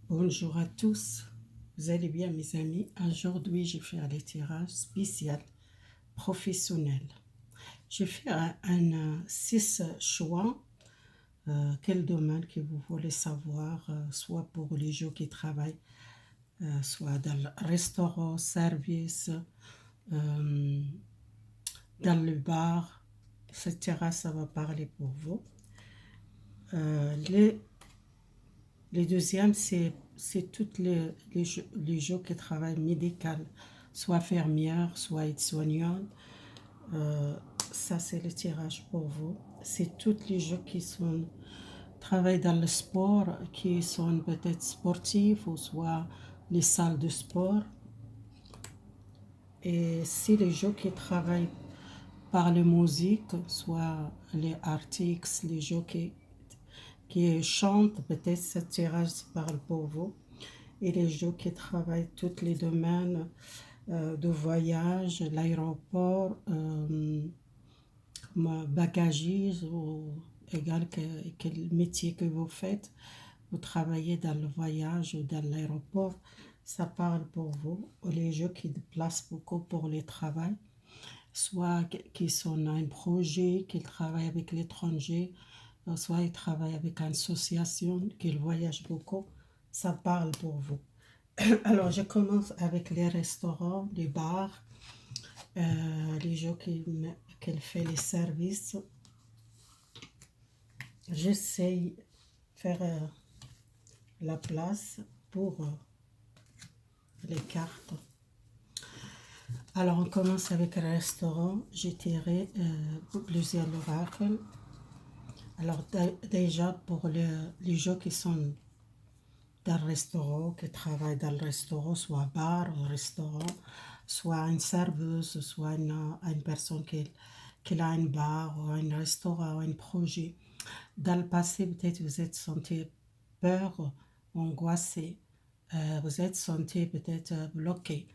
Bonjour à tous, vous allez bien mes amis? Aujourd'hui, je fais un tirage spécial professionnel. Je fais un 6 choix, quel domaine que vous voulez savoir, soit pour les gens qui travaillent, soit dans le restaurant, service, euh, dans le bar, etc. Ça va parler pour vous. Euh, les, les deuxièmes, c'est toutes les gens qui travaillent médical, soit infirmière, soit aide-soignante. Euh, Ça, c'est le tirage pour vous. C'est toutes les gens qui travaillent dans le sport, qui sont peut-être sportifs ou soit les salles de sport. Et c'est les gens qui travaillent par la musique, soit les artistes, les gens qui chantent, peut-être ce tirage parle pour vous. Et les gens qui travaillent tous les domaines de voyage, l'aéroport, bagagiste ou égal quel métier que vous faites, vous travaillez dans le voyage ou dans l'aéroport, ça parle pour vous. Ou les gens qui déplacent beaucoup pour le travail, soit qui sont à un projet, qui travaillent avec l'étranger, soit ils travaillent avec une association, qu'ils voyagent beaucoup, ça parle pour vous. Alors, je commence avec les restaurants, les bars, les gens qui font les services. J'essaye de faire la place pour les cartes. Alors, on commence avec le restaurant. J'ai tiré plusieurs oracles. Alors, déjà, pour les gens qui sont dans le restaurant, qui travaillent dans le restaurant, soit bar ou restaurant, soit une serveuse, soit une personne qui a un bar ou un restaurant ou un projet. Dans le passé, peut-être vous êtes senti peur, angoissé, vous êtes senti peut-être bloqué,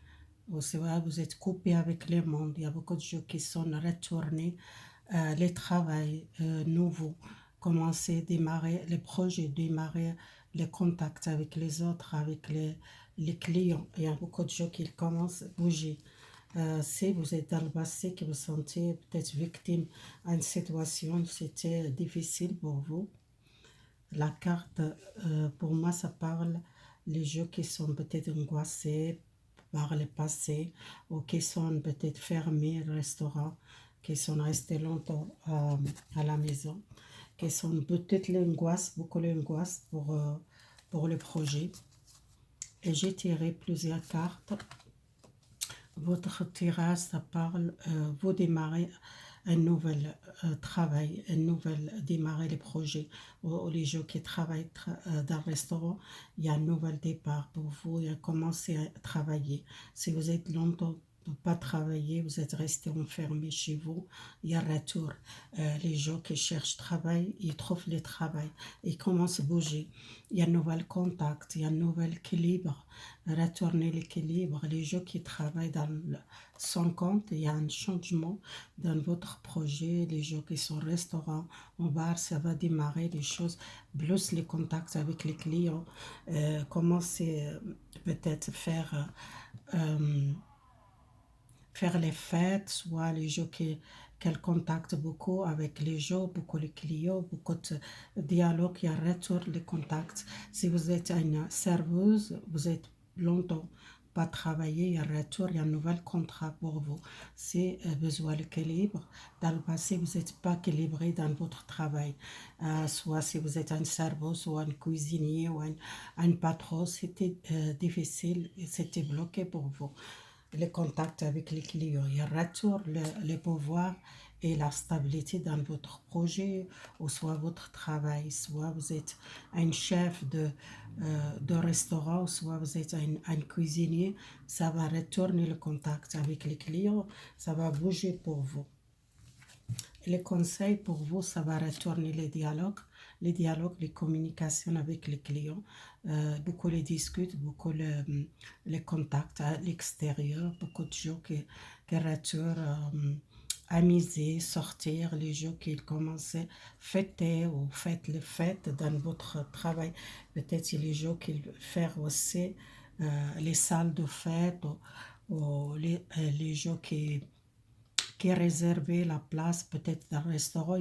ou c'est vrai, vous êtes coupé avec le monde. Il y a beaucoup de gens qui sont retournés, les travails nouveaux, commencer, démarrer les projets, démarrer les contacts avec les autres, avec les clients. Il y a beaucoup de gens qui commencent à bouger. Si vous êtes dans le passé, que vous sentez peut-être victime à une situation, c'était difficile pour vous. La carte, pour moi, ça parle les gens qui sont peut-être angoissés par le passé ou qui sont peut-être fermés, restaurants, qui sont restés longtemps à la maison, qui sont peut-être l'angoisse, beaucoup l'angoisse pour le projet. Et j'ai tiré plusieurs cartes. Votre tirage, ça parle, vous démarrez un nouvel travail, un nouvel démarrer les projets. Ou les gens qui travaillent dans le restaurant, il y a un nouvel départ pour vous, il y a commencé à travailler. Si vous êtes longtemps pas travailler, vous êtes resté enfermé chez vous, il y a retour. Les gens qui cherchent travail, ils trouvent le travail, ils commencent à bouger. Il y a un nouvel contact, il y a un nouvel équilibre, retourner l'équilibre. Les gens qui travaillent son compte, il y a un changement dans votre projet. Les gens qui sont au restaurant, au bar, ça va démarrer des choses, plus les contacts avec les clients, commencer peut-être euh, faire les fêtes, soit les gens qui contactent beaucoup avec les gens, beaucoup les clients, beaucoup de dialogue, il y a retour les contacts. Si vous êtes une serveuse, vous êtes longtemps pas travaillé, il y a retour, il y a un nouvel contrat pour vous. C'est besoin d'équilibre. Dans le passé, vous n'êtes pas équilibré dans votre travail. Soit si vous êtes un serveuse ou un cuisinier ou un patron, c'était difficile et c'était bloqué pour vous les contacts avec les clients, il retourne le pouvoir et la stabilité dans votre projet ou soit votre travail, soit vous êtes un chef de restaurant, soit vous êtes un cuisinier, ça va retourner le contact avec les clients, ça va bouger pour vous. Les conseils pour vous, ça va retourner les dialogues, les communications avec les clients. Beaucoup les discutent, beaucoup les contacts à l'extérieur, beaucoup de gens qui retournent amuser, sortir, les jours qu'ils commencent à fêter ou faites les fêtes dans votre travail. Peut-être les jours qu'ils font aussi les salles de fête ou les jours qui est réservé la place, peut-être dans le restaurant,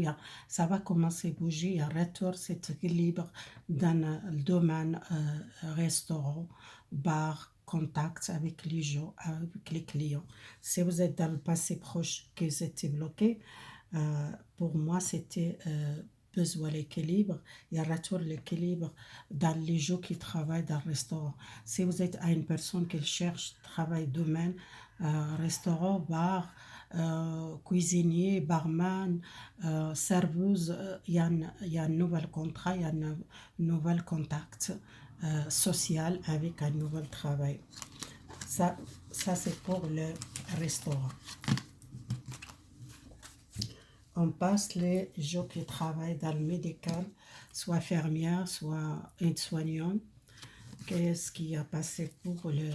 ça va commencer à bouger, il y a retour cet équilibre dans le domaine restaurant, bar, contact avec les gens, avec les clients. Si vous êtes dans le passé proche que vous étiez bloqué, pour moi c'était besoin l'équilibre, il y a retour l'équilibre dans les gens qui travaillent dans le restaurant. Si vous êtes à une personne qui cherche travail domaine, restaurant, bar, cuisinier, barman, serveuse, il y a un nouvel contrat, il y a un nouvel contact social avec un nouvel travail. Ça, ça c'est pour le restaurant. On passe les gens qui travaillent dans le médical, soit infirmière, soit aide-soignante. Qu'est-ce qui a passé pour les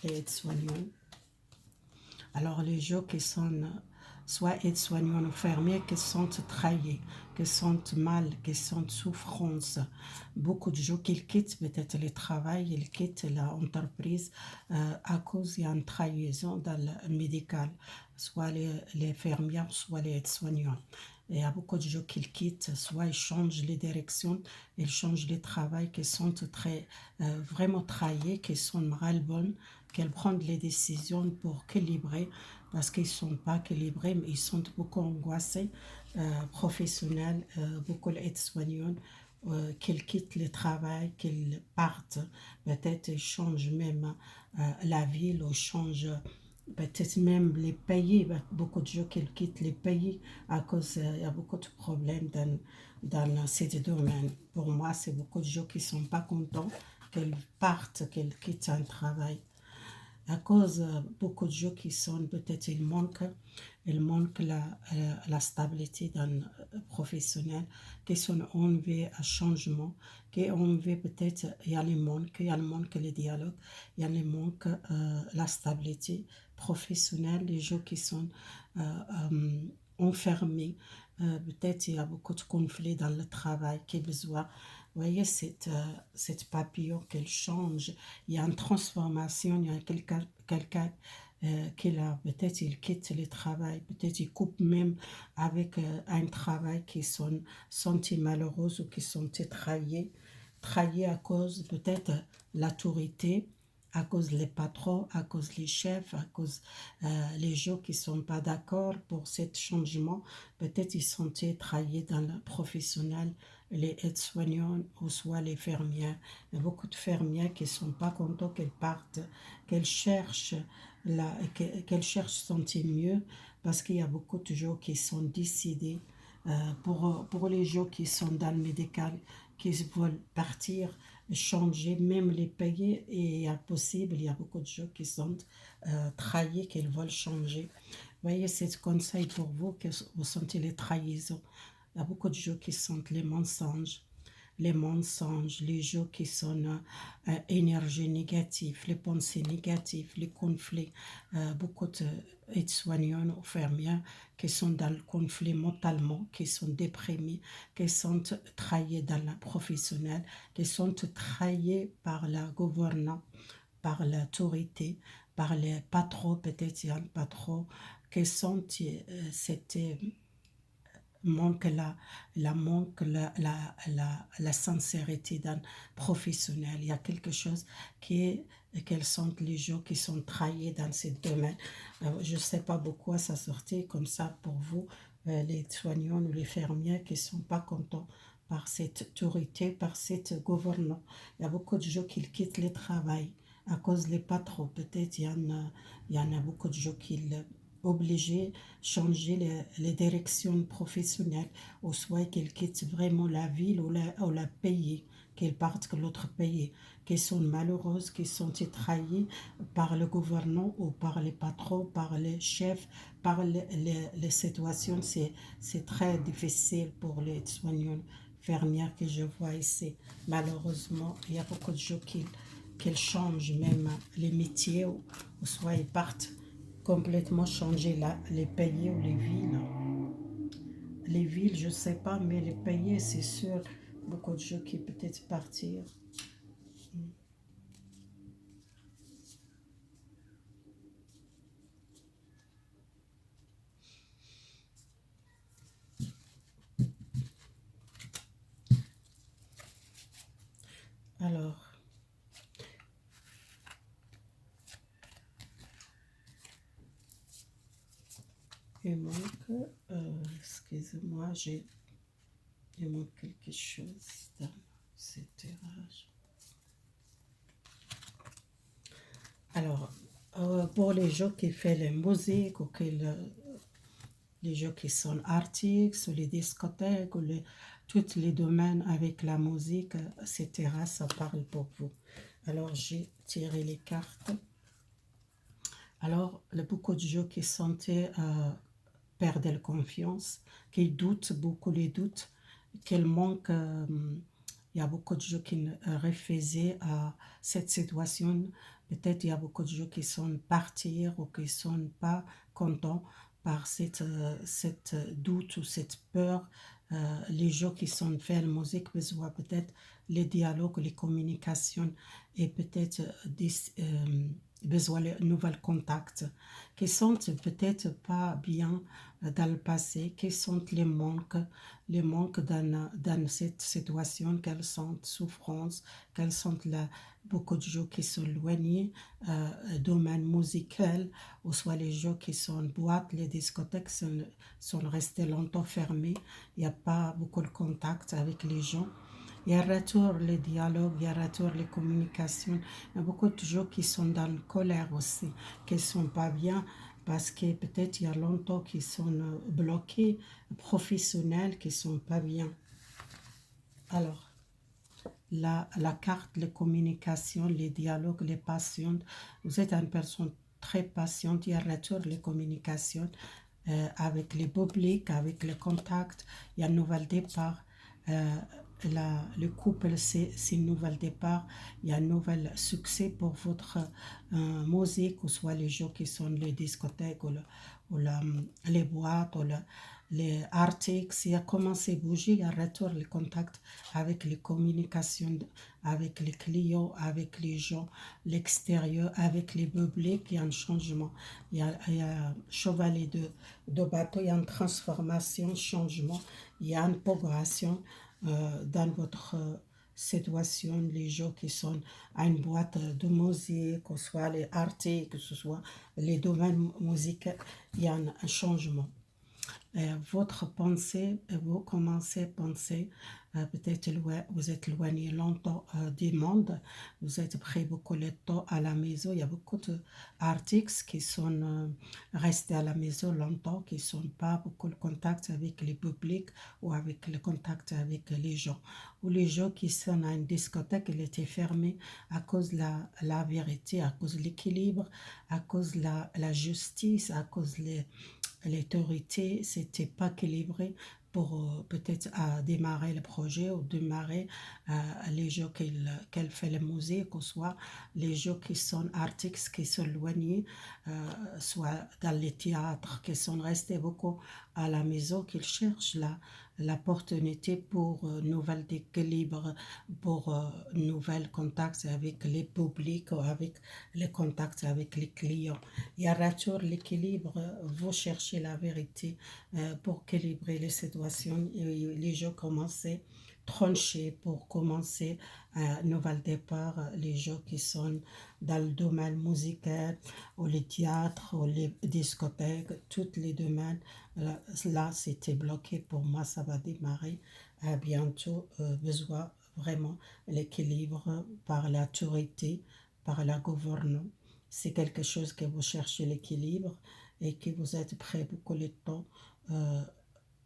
aides-soignants? Alors les gens qui sont soit aides-soignants ou infirmiers qui sont trahis, qui sont mal, qui sont souffrance. Beaucoup de gens qui quittent peut-être le travail, ils quittent l'entreprise à cause d'une trahison dans le médical, soit les infirmières, soit les aides-soignants. Il y a beaucoup de gens qui quittent, soit ils changent les directions, ils changent les travails qui sont très, vraiment trahis, qui sont mal bonnes, qu'elles prennent les décisions pour équilibrer, parce qu'ils ne sont pas équilibrés, mais ils sont beaucoup angoissés, professionnels, beaucoup d'aides-soignants, qu'ils quittent le travail, qu'ils partent, peut-être ils changent même la ville, ou changent peut-être même les pays, beaucoup de gens qui quittent les pays à cause il y a beaucoup de problèmes dans ces domaines. Pour moi, c'est beaucoup de gens qui ne sont pas contents qu'ils partent, qu'ils quittent un travail. À cause beaucoup de gens qui sont peut-être il manque la stabilité dans professionnel, qui sont enlevés à changement, qui enlevés peut-être il y a le manque le dialogue, il y a le manque la stabilité professionnelle, les gens qui sont enfermés, peut-être il y a beaucoup de conflits dans le travail qui besoin. Vous voyez, cette papillon qu'elle change, il y a une transformation, il y a quelqu'un qui là, peut-être il quitte le travail, peut-être il coupe même avec un travail qui sont sentis malheureux ou qui sont trahis à cause peut-être l'autorité, à cause les patrons, à cause les chefs, à cause les gens qui ne sont pas d'accord pour ce changement. Peut-être ils sont trahis dans le professionnel, les aides-soignants ou soit les fermières. Il y a beaucoup de fermières qui ne sont pas contents qu'elles partent, qu'elles cherchent, qu'elles cherchent à se sentir mieux, parce qu'il y a beaucoup de gens qui sont décidés pour les gens qui sont dans le médical, qui veulent partir, changer, même les payer, et il y a possible, il y a beaucoup de gens qui sont trahis, qu'ils veulent changer. Vous voyez, c'est conseil pour vous que vous sentez les trahisons. Il y a beaucoup de gens qui sentent les mensonges, les gens qui sont énergie négative, les pensées négatives, les conflits. Beaucoup d'aides-soignants ou infirmières qui sont dans le conflit mentalement, qui sont déprimés, qui sont trahis dans la professionnelle, qui sont trahis par la gouvernance, par l'autorité, par les patrons, peut-être il y a un patron, qui sont c'était manque la sincérité d'un professionnel. Il y a quelque chose quels sont les gens qui sont trahis dans ce domaine. Je ne sais pas pourquoi ça sortait comme ça pour vous, les soignants ou les fermiers qui ne sont pas contents par cette autorité, par cette gouvernance. Il y a beaucoup de gens qui quittent le travail à cause des patrons. Peut-être il y en a beaucoup de gens qui obligés de changer les directions professionnelles, ou soit qu'ils quittent vraiment la ville ou la pays, qu'ils partent de l'autre pays, qui sont malheureuses, qui sont trahis par le gouvernement ou par les patrons, par les chefs, par les situations. C'est très difficile pour les soignants infirmières que je vois ici. Malheureusement, il y a beaucoup de gens qui changent même les métiers, ou soit ils partent complètement changer les pays ou les villes. Les villes, je ne sais pas, mais les pays, c'est sûr, beaucoup de gens qui peut-être partir. Alors, il manque, excusez-moi, il manque quelque chose dans ce tirage. Alors, pour les gens qui font la musique ou les gens qui sont artistes, ou les discothèques, ou tous les domaines avec la musique, etc., ça parle pour vous. Alors, j'ai tiré les cartes. Alors, il y a beaucoup de gens qui sentaient perdre la confiance, qui doutent, beaucoup les doutes, qu'il manque. Il y a beaucoup de gens qui refusaient à cette situation. Peut-être il y a beaucoup de gens qui sont partis ou qui ne sont pas contents par cette doute ou cette peur. Les gens qui sont faits la musique besoin peut-être les dialogues, les communications et peut-être besoin de nouveaux contacts qui sont peut-être pas bien dans le passé, qui sont les manques dans cette situation, quelles sont souffrances, quelles sont beaucoup de gens qui sont éloignés domaine musical, ou soit les gens qui sont boîtes, les discothèques sont restés longtemps fermés, il n'y a pas beaucoup de contact avec les gens. Il y a retour les dialogues, il y a retour les communications. Il y a beaucoup de gens qui sont dans la colère aussi, qui ne sont pas bien parce que peut-être il y a longtemps qu'ils sont bloqués, professionnels, qui ne sont pas bien. Alors, la carte, les communications, les dialogues, les passions, vous êtes une personne très patiente, il y a retour les communications avec les publics, avec les contacts, il y a un nouvel départ. Euh, le couple, c'est un nouvel départ, il y a un nouvel succès pour votre musique, ou soit les gens qui sont les discothèques, les boîtes, ou les articles, il a commencé à bouger, il y a retour les contacts avec les communications, avec les clients, avec les gens, l'extérieur, avec les publics, il y a un changement. Il y a un chevalier de bateau, il y a une transformation, un changement, il y a une progression dans votre situation, les gens qui sont à une boîte de musique, que ce soit les artistes, que ce soit les domaines musicaux, il y a un changement. Votre pensée, vous commencez à penser, peut-être vous êtes éloigné longtemps du monde, vous êtes pris beaucoup de temps à la maison, il y a beaucoup d'artistes qui sont restés à la maison longtemps, qui ne sont pas beaucoup de contact avec les publics ou avec le contact avec les gens. Ou les gens qui sont à une discothèque, elle était fermée à cause de la vérité, à cause de l'équilibre, à cause de la justice, à cause de l'autorité, c'était pas équilibré pour peut-être démarrer le projet ou démarrer les gens qu'elle fait la musique, ou soit les gens qui sont artistes qui sont éloignés, soit dans les théâtres, qui sont restés beaucoup à la maison, qu'ils cherchent l'opportunité pour nouvel équilibre, pour nouvel contact avec les publics ou avec les contacts avec les clients. Il y a retour l'équilibre, vous cherchez la vérité pour équilibrer les situations. Et les gens commencent à trancher pour commencer un nouvel départ. Les gens qui sont dans le domaine musical, ou les théâtres, ou les discothèques, tous les domaines, là c'était bloqué pour moi, ça va démarrer bientôt. Besoin vraiment l'équilibre par l'autorité, par la gouvernance. C'est quelque chose que vous cherchez l'équilibre et que vous êtes prêt beaucoup de temps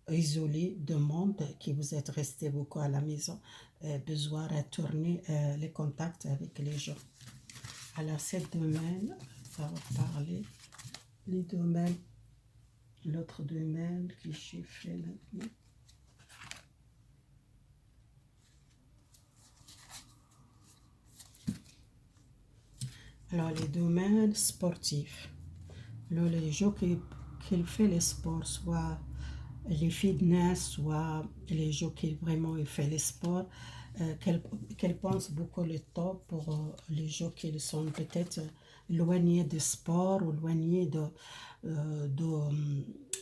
isolé du monde, que vous êtes resté beaucoup à la maison, besoin de retourner les contacts avec les gens. Alors, cette domaine, ça va parler, les domaines, l'autre domaine que j'ai fait maintenant. Alors, les domaines sportifs. les gens qui font les sports, soit les fitness, soit les gens qui vraiment font les sports, qu'elle pense beaucoup le temps pour les gens qui sont peut-être éloignés du sport ou éloignés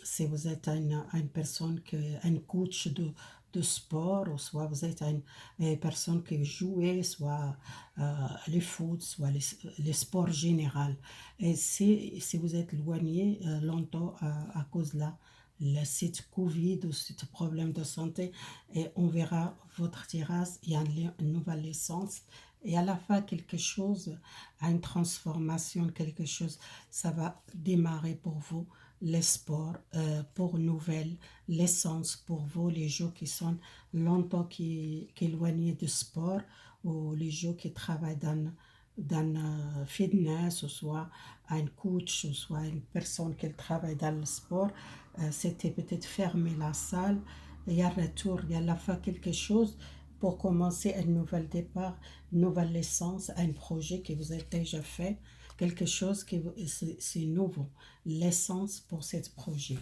si vous êtes une personne, un coach de sport, ou soit vous êtes une personne qui joue, soit les foot, soit les sports généraux. Et si vous êtes éloigné longtemps à cause de cette Covid ou ce problème de santé, et on verra votre terrasse, il y a une nouvelle naissance. Et à la fin, quelque chose, une transformation, quelque chose, ça va démarrer pour vous, les sports, pour nouvelle l'essence pour vous, les gens qui sont longtemps qui éloignés du sport, ou les gens qui travaillent dans fitness, ou soit un coach, ou soit une personne qui travaille dans le sport. C'était peut-être fermer la salle, il y a retour, il y a la fin quelque chose pour commencer un nouvel départ, une nouvelle essence, un projet que vous avez déjà fait, quelque chose qui c'est nouveau, l'essence pour ce projet.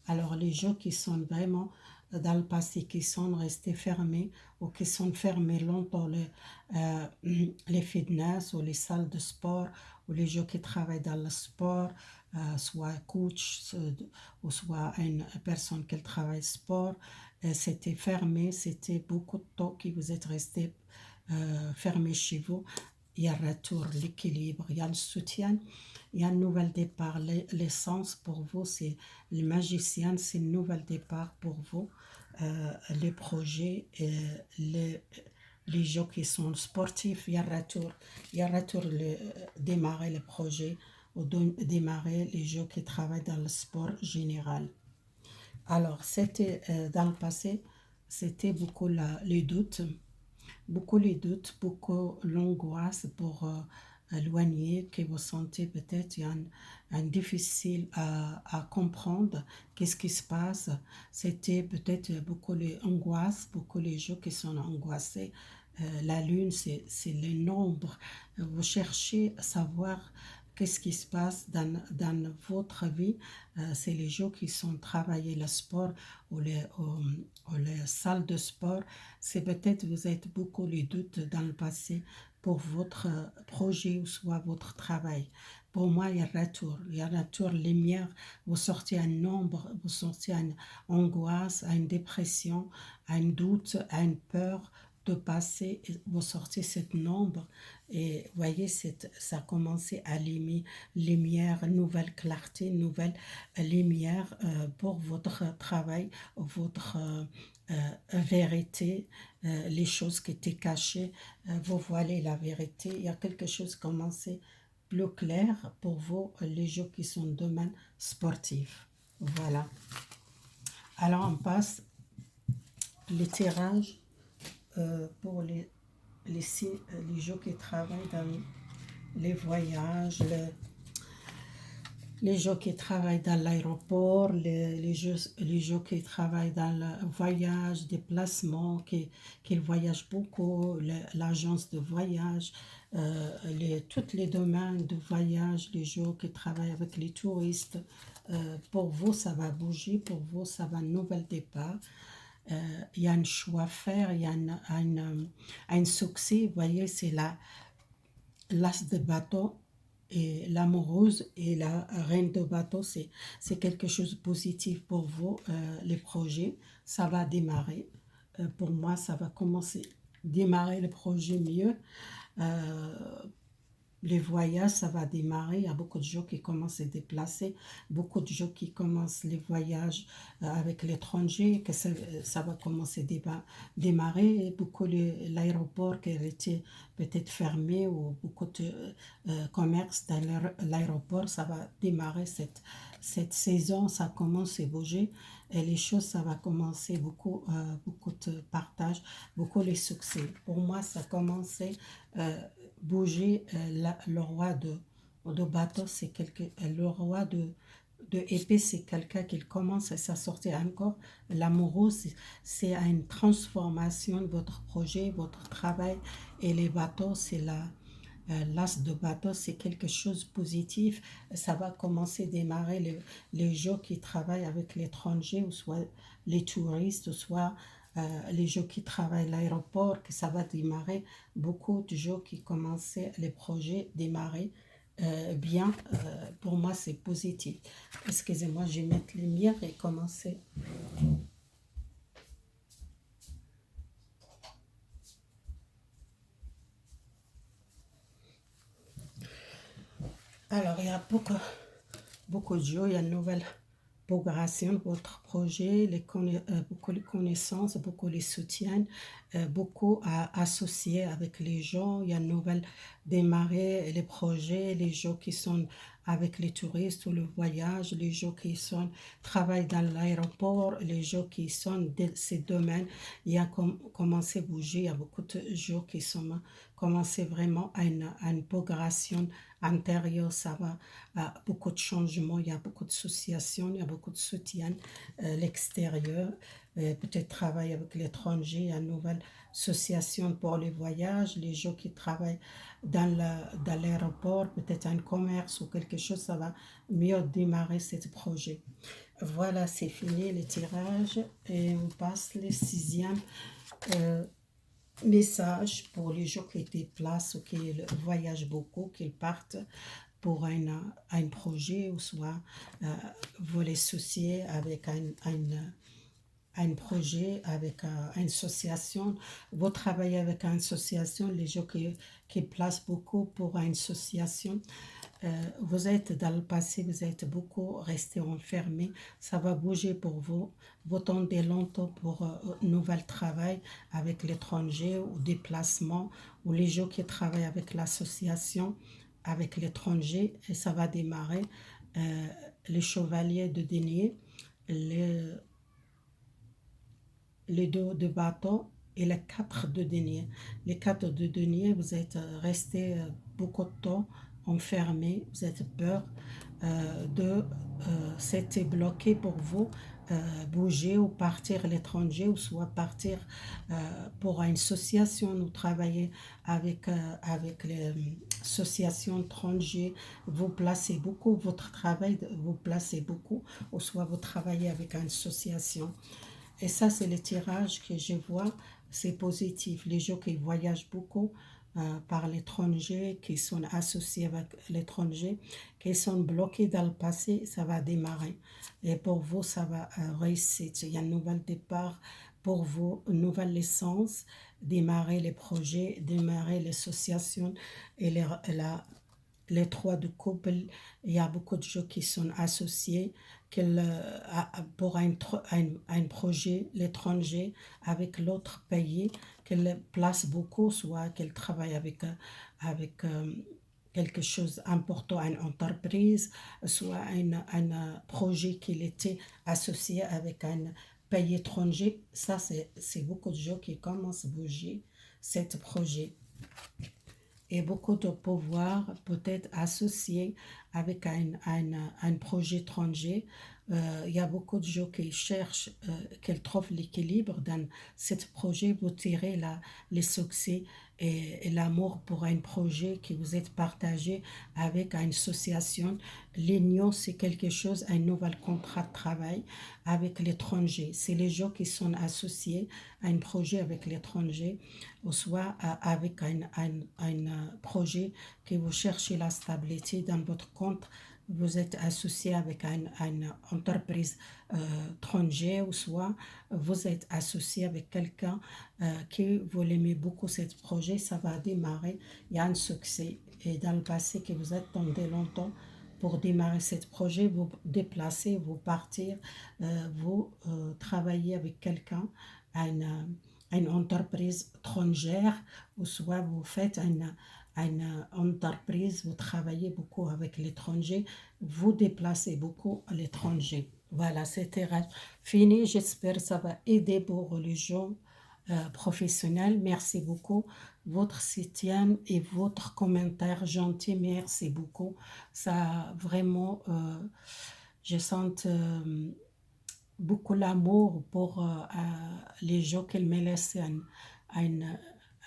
Alors les gens qui sont vraiment dans le passé, qui sont restés fermés ou qui sont fermés longtemps, les fitness ou les salles de sport, ou les gens qui travaillent dans le sport, soit coach ou soit une personne qui travaille sport, c'était fermé, c'était beaucoup de temps que vous êtes restés fermés chez vous. Il y a retour, l'équilibre, il y a le soutien, il y a un nouvel départ. L'essence pour vous, c'est le magicien, c'est un nouvel départ pour vous. Les projets, les gens qui sont sportifs, il y a retour. Il y a retour démarrer le projet ou démarrer les gens qui travaillent dans le sport général. Alors, c'était dans le passé, c'était beaucoup les doutes, beaucoup l'angoisse pour éloigner, que vous sentez peut-être il y a un difficile à comprendre qu'est-ce qui se passe. C'était peut-être beaucoup les angoisses, beaucoup les gens qui sont angoissés. La lune, c'est le nombre. Vous cherchez à savoir qu'est-ce qui se passe dans votre vie. C'est les gens qui sont travaillés le sport ou les salles de sport. C'est peut-être vous êtes beaucoup les doutes dans le passé pour votre projet ou soit votre travail. Pour moi, il y a retour lumière, vous sortez un nombre, vous sortez une angoisse, une dépression, un doute, une peur de passer, vous sortez cette nombre et voyez, ça a commencé à lumière, nouvelle clarté, nouvelle lumière pour votre travail, votre vérité, les choses qui étaient cachées, vous voilez la vérité. Il y a quelque chose qui commencé plus clair pour vous, les gens qui sont dans le domaine sportif. Voilà. Alors on passe les tirages pour les gens qui travaillent dans les voyages, les gens qui travaillent dans l'aéroport, les gens qui travaillent dans le voyage, déplacement, qui voyagent beaucoup, l'agence de voyage, tous les domaines de voyage, les gens qui travaillent avec les touristes. Pour vous, ça va bouger, pour vous, ça va un nouvel départ. Il y a un choix à faire, il y a un succès. Vous voyez, c'est l'as de bateau et l'amoureuse et la reine de bateau, c'est quelque chose de positif pour vous, les projets. Ça va démarrer. Pour moi, ça va commencer, démarrer le projet mieux. Euh, les voyages, ça va démarrer. Il y a beaucoup de gens qui commencent à se déplacer, beaucoup de gens qui commencent les voyages avec l'étranger, que ça va commencer à démarrer. Et beaucoup l'aéroport qui était peut-être fermé, ou beaucoup de commerces dans l'aéroport, ça va démarrer cette saison, ça commence à bouger. Et les choses, ça va commencer beaucoup de partage, beaucoup les succès. Pour moi, ça a commencé bouger. Le roi de bateau, le roi de épée, c'est quelqu'un qui commence à sortir encore. L'amoureux, c'est une transformation de votre projet, votre travail. Et les bateaux, c'est l'as de bateau, c'est quelque chose de positif. Ça va commencer à démarrer les gens qui travaillent avec l'étranger, ou soit les touristes, ou soit les gens qui travaillent à l'aéroport, que ça va démarrer. Beaucoup de gens qui commençaient les projets démarrer bien. Pour moi, c'est positif. Excusez-moi, je vais mettre les lumière et commencer. Alors, il y a beaucoup de gens, il y a une nouvelle progression de votre projet, beaucoup de connaissances, beaucoup les soutiennent, beaucoup à associer avec les gens. Il y a une nouvelle démarrer les projets, les gens qui sont avec les touristes ou le voyage, les gens qui sont travaillent dans l'aéroport, les gens qui sont dans ces domaines. Il y a commencé à bouger, il y a beaucoup de gens qui sont commencé vraiment à une progression intérieure. Ça va beaucoup de changements, il y a beaucoup d'associations, il y a beaucoup de soutien l'extérieur, peut-être travailler avec l'étranger, il y a une nouvelle association pour les voyages, les gens qui travaillent dans l'aéroport, peut-être un commerce ou quelque chose, ça va mieux démarrer ce projet. Voilà, c'est fini le tirage et on passe le sixième euh, message pour les gens qui déplacent ou qui voyagent beaucoup, qui partent pour un projet, ou soit vous les associez avec un projet, avec une association. Vous travaillez avec une association, les gens qui placent beaucoup pour une association. Vous êtes dans le passé, vous êtes beaucoup resté enfermé, ça va bouger pour vous. Vous attendez longtemps pour un nouvel travail avec l'étranger ou déplacement, ou les gens qui travaillent avec l'association, avec l'étranger, et ça va démarrer. Euh, les chevaliers de denier, les, les deux de bâton et les quatre de denier. Les quatre de denier, vous êtes resté beaucoup de temps enfermé, vous êtes peur c'était bloqué pour vous, bouger ou partir à l'étranger, ou soit partir pour une association ou travailler avec les associations étrangères. Vous placez beaucoup votre travail, vous placez beaucoup, ou soit vous travaillez avec une association. Et ça, c'est le tirage que je vois, c'est positif. Les gens qui voyagent beaucoup par l'étranger, qui sont associés avec l'étranger, qui sont bloqués dans le passé, ça va démarrer. Et pour vous, ça va réussir. Il y a un nouvel départ pour vous, une nouvelle licence, démarrer les projets, démarrer l'association et les trois de couple. Il y a beaucoup de gens qui sont associés pour un projet l'étranger avec l'autre pays, qu'elle place beaucoup, soit qu'elle travaille avec quelque chose d'important, une entreprise, soit un projet qui était associé avec un pays étranger. Ça, c'est beaucoup de gens qui commencent à bouger ce projet, et beaucoup de pouvoir peut-être associé avec un projet étranger. Il y a beaucoup de gens qui cherchent, qui trouvent l'équilibre dans ce projet. Vous tirez les succès et l'amour pour un projet que vous êtes partagé avec une association. L'union, c'est quelque chose, un nouvel contrat de travail avec l'étranger. C'est les gens qui sont associés à un projet avec l'étranger, ou soit avec un projet que vous cherchez la stabilité dans votre compte. Vous êtes associé avec une entreprise étrangère, ou soit vous êtes associé avec quelqu'un qui vous aimez beaucoup ce projet, ça va démarrer, il y a un succès. Et dans le passé que vous attendez longtemps pour démarrer ce projet, vous déplacez, vous partir, vous travaillez avec quelqu'un, une entreprise étrangère, ou soit vous faites une entreprise, vous travaillez beaucoup avec l'étranger, vous déplacez beaucoup à l'étranger. Voilà, c'était fini. J'espère que ça va aider pour les gens professionnels. Merci beaucoup. Votre soutien et votre commentaire gentil, merci beaucoup. Ça vraiment, je sens beaucoup l'amour pour les gens qu'elle me laissent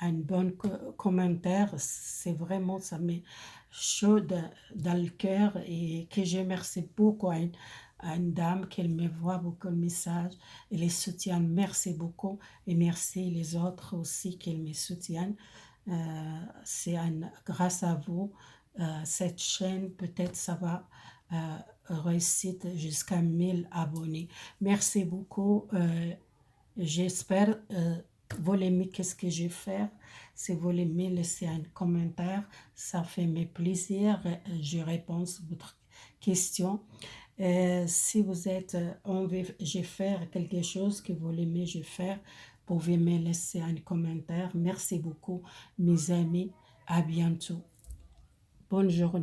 un bon commentaire. C'est vraiment, ça met chaud dans le cœur et que je remercie beaucoup à une dame qui me voit beaucoup de messages et les soutient. Merci beaucoup et merci les autres aussi qui me soutiennent. Grâce à vous, cette chaîne, peut-être ça va réussir jusqu'à 1000 abonnés. Merci beaucoup. J'espère vous l'aimez, qu'est-ce que je vais faire. Si vous l'aimez, laissez un commentaire. Ça fait mes plaisirs. Je réponds à votre question. Si vous êtes, je vais faire quelque chose que vous l'aimez, je vais faire. Vous pouvez me laisser un commentaire. Merci beaucoup, mes amis. À bientôt. Bonne journée.